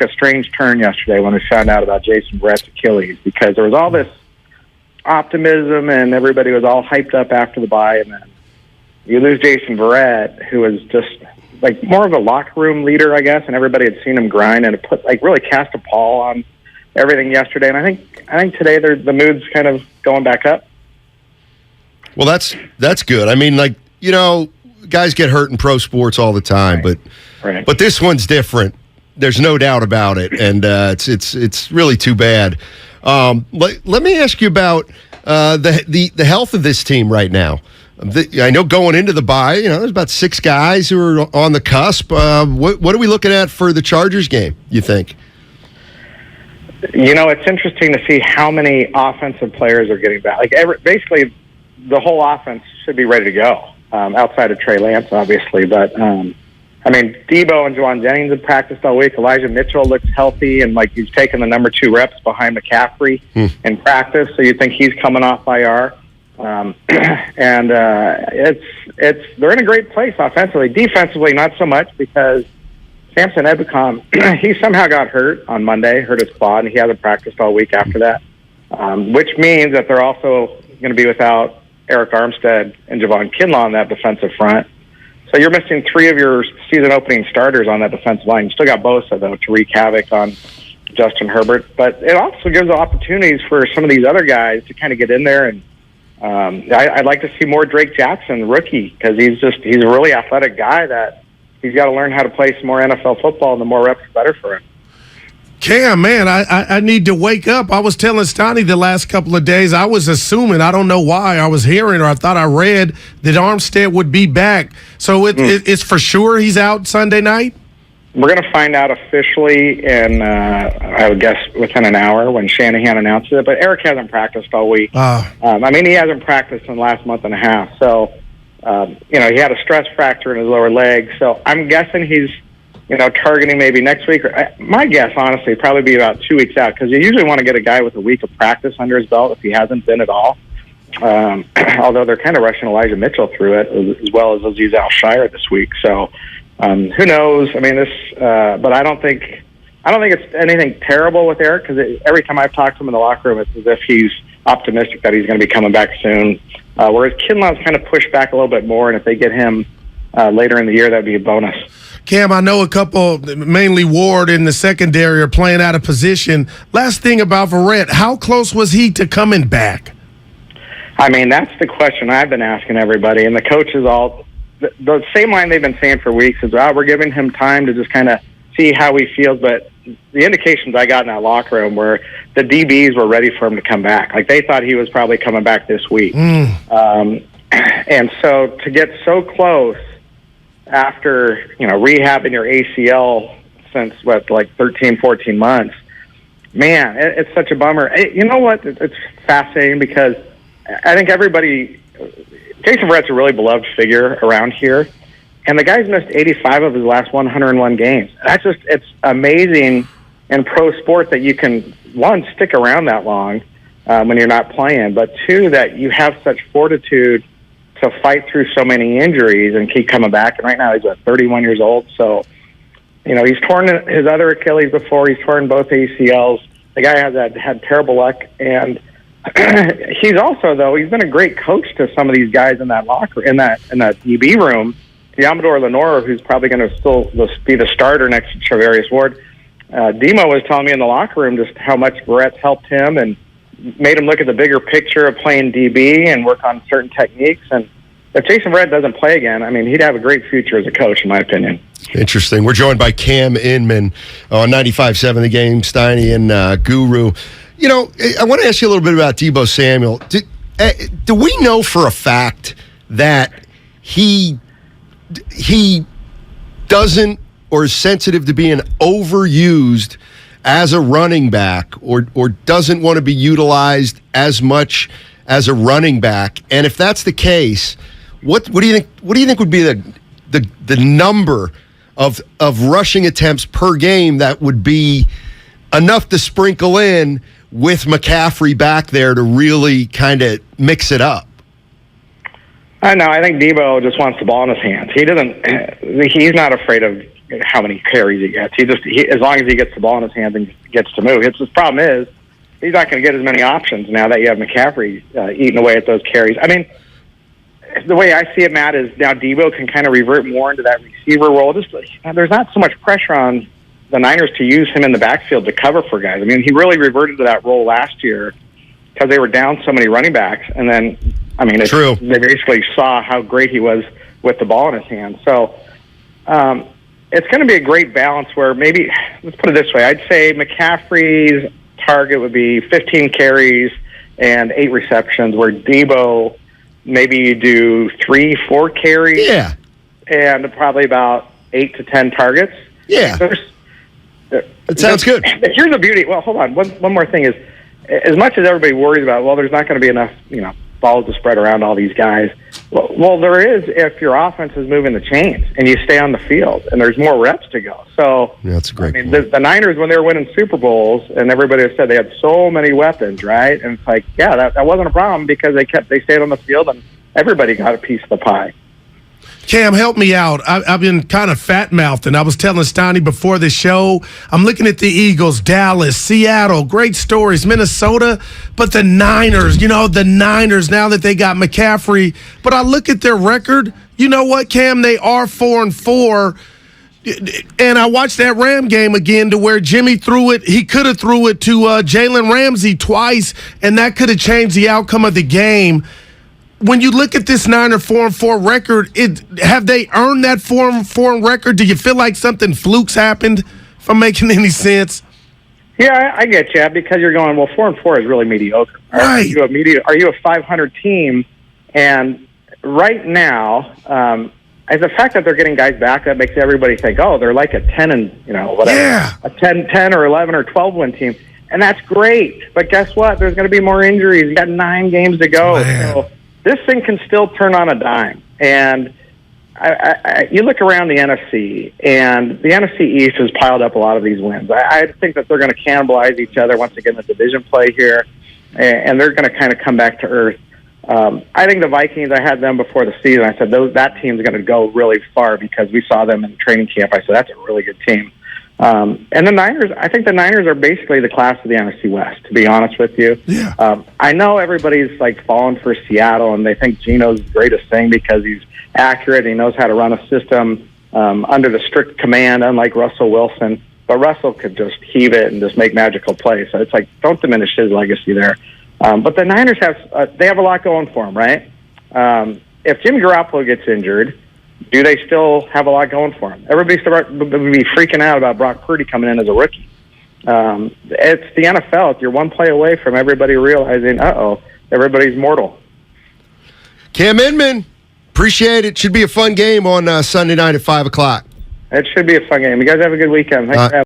a strange turn yesterday when we found out about Jason Verrett's Achilles, because there was all this optimism and everybody was all hyped up after the bye, and then you lose Jason Verrett, who was just like more of a locker room leader, I guess, and everybody had seen him grind, and it put really cast a pall on everything yesterday. And I think today the mood's kind of going back up. Well, that's good. I mean, like, you know, guys get hurt in pro sports all the time, but this one's different. There's no doubt about it, and it's really too bad. Let me ask you about the health of this team right now. I know going into the bye, you know, there's about 6 guys who are on the cusp. What are we looking at for the Chargers game, you think? You know, it's interesting to see how many offensive players are getting back. Like, basically, the whole offense should be ready to go, outside of Trey Lance, obviously. But, I mean, Deebo and Juwan Jennings have practiced all week. Elijah Mitchell looks healthy, and, like, he's taken the number 2 reps behind McCaffrey in practice, so you think he's coming off IR. They're in a great place offensively. Defensively, not so much, because Samson Ebukam, he somehow got hurt on Monday, hurt his quad, and he hasn't practiced all week after that, which means that they're also going to be without Eric Armstead and Javon Kinlaw on that defensive front. So you're missing 3 of your season opening starters on that defensive line. You still got Bosa, though, to wreak havoc on Justin Herbert. But it also gives opportunities for some of these other guys to kind of get in there. And I'd like to see more Drake Jackson, rookie, because he's a really athletic guy that he's got to learn how to play some more NFL football, and the more reps, the better for him. Cam, man, I need to wake up. I was telling Stoney the last couple of days, I was assuming, I don't know why, I was hearing or I thought I read that Armstead would be back. So it's for sure he's out Sunday night? We're going to find out officially in, I would guess, within an hour when Shanahan announces it. But Eric hasn't practiced all week. I mean, he hasn't practiced in the last month and a half. So, you know, he had a stress fracture in his lower leg. So I'm guessing he's, you know, targeting maybe next week. My guess, honestly, probably be about 2 weeks out, because you usually want to get a guy with a week of practice under his belt if he hasn't been at all. Although they're kind of rushing Elijah Mitchell through it, as well as Azeez Al-Shire this week. So who knows? I mean, but I don't think it's anything terrible with Eric, because every time I've talked to him in the locker room, it's as if he's optimistic that he's going to be coming back soon. Whereas Kinlaw's kind of pushed back a little bit more, and if they get him later in the year, that'd be a bonus. Cam, I know a couple, mainly Ward in the secondary, are playing out of position. Last thing about Verrett, how close was he to coming back? I mean, that's the question I've been asking everybody, and the coaches all the same line they've been saying for weeks is, we're giving him time to just kind of see how he feels. But the indications I got in that locker room were the DBs were ready for him to come back. Like, they thought he was probably coming back this week. And so to get so close after, you know, rehabbing your ACL since, 13, 14 months, man, it's such a bummer. You know what? It's fascinating, because I think Jason Verrett's a really beloved figure around here, and the guy's missed 85 of his last 101 games. It's amazing in pro sport that you can, 1, stick around that long when you're not playing, but 2, that you have such fortitude to fight through so many injuries and keep coming back. And right now he's 31 years old. So, you know, he's torn his other Achilles before. He's torn both ACLs. The guy has had terrible luck. And he's also, though, he's been a great coach to some of these guys in that DB room. Amador Lenore, who's probably going to still be the starter next to Travarius Ward. Demo was telling me in the locker room just how much Verrett's helped him and made him look at the bigger picture of playing DB and work on certain techniques. And if Jason Verrett doesn't play again, I mean, he'd have a great future as a coach, in my opinion. Interesting. We're joined by Cam Inman on 95.7 The Game, Steiny and Guru. You know, I want to ask you a little bit about Deebo Samuel. Do we know for a fact that he doesn't, or is sensitive to being overused as a running back, or doesn't want to be utilized as much as a running back? And if that's the case, what do you think would be the number of rushing attempts per game that would be enough to sprinkle in with McCaffrey back there to really kind of mix it up? I know. I think Deebo just wants the ball in his hands. He's not afraid of how many carries he gets. As long as he gets the ball in his hands and gets to move. His problem is he's not going to get as many options now that you have McCaffrey eating away at those carries. I mean, the way I see it, Matt, is now Deebo can kind of revert more into that receiver role. There's not so much pressure on the Niners to use him in the backfield to cover for guys. I mean, he really reverted to that role last year because they were down so many running backs. And then, I mean, they basically saw how great he was with the ball in his hand. So it's going to be a great balance where maybe, let's put it this way, I'd say McCaffrey's target would be 15 carries and 8 receptions, where Deebo, maybe you do 3-4 carries, and probably about 8 to 10 targets. Yeah, that sounds good. Here's the beauty. Well, hold on. One more thing is, as much as everybody worries about, well, there's not going to be enough, balls to spread around all these guys. Well, there is if your offense is moving the chains and you stay on the field and there's more reps to go. So that's a great. I mean, the Niners, when they were winning Super Bowls, and everybody said they had so many weapons, right? And it's like, that wasn't a problem because they stayed on the field and everybody got a piece of the pie. Cam, help me out. I've been kind of fat-mouthed, and I was telling Stoney before the show, I'm looking at the Eagles, Dallas, Seattle, great stories, Minnesota, but the Niners, now that they got McCaffrey, but I look at their record, you know what, Cam, they are 4-4, and I watched that Ram game again to where Jimmy threw it. He could have threw it to Jalen Ramsey twice, and that could have changed the outcome of the game. When you look at this Niner 4-4 record, have they earned that 4-4 record? Do you feel like something flukes happened, if I'm making any sense? Yeah, I get you, because you're going, 4-4 is really mediocre. Right. Are you a 500 team? And right now, as the fact that they're getting guys back, that makes everybody think, they're like a 10 and whatever, a 10 or 11 or 12 win team, and that's great. But guess what? There's going to be more injuries. You got 9 games to go. Man. So this thing can still turn on a dime. And you look around the NFC, and the NFC East has piled up a lot of these wins. I think that they're going to cannibalize each other once again in the division play here, and they're going to kind of come back to earth. I think the Vikings, I had them before the season. I said that team's going to go really far because we saw them in training camp. I said that's a really good team. And the Niners, I think the Niners are basically the class of the NFC West, to be honest with you. Yeah. I know everybody's falling for Seattle, and they think Geno's the greatest thing because he's accurate. He knows how to run a system under the strict command, unlike Russell Wilson. But Russell could just heave it and just make magical plays. So it's don't diminish his legacy there. But the Niners they have a lot going for them, right? If Jimmy Garoppolo gets injured, do they still have a lot going for him? Everybody's going to be freaking out about Brock Purdy coming in as a rookie. It's the NFL. You're one play away from everybody realizing, everybody's mortal. Cam Inman, appreciate it. Should be a fun game on Sunday night at 5 o'clock. It should be a fun game. You guys have a good weekend. Thanks for having me.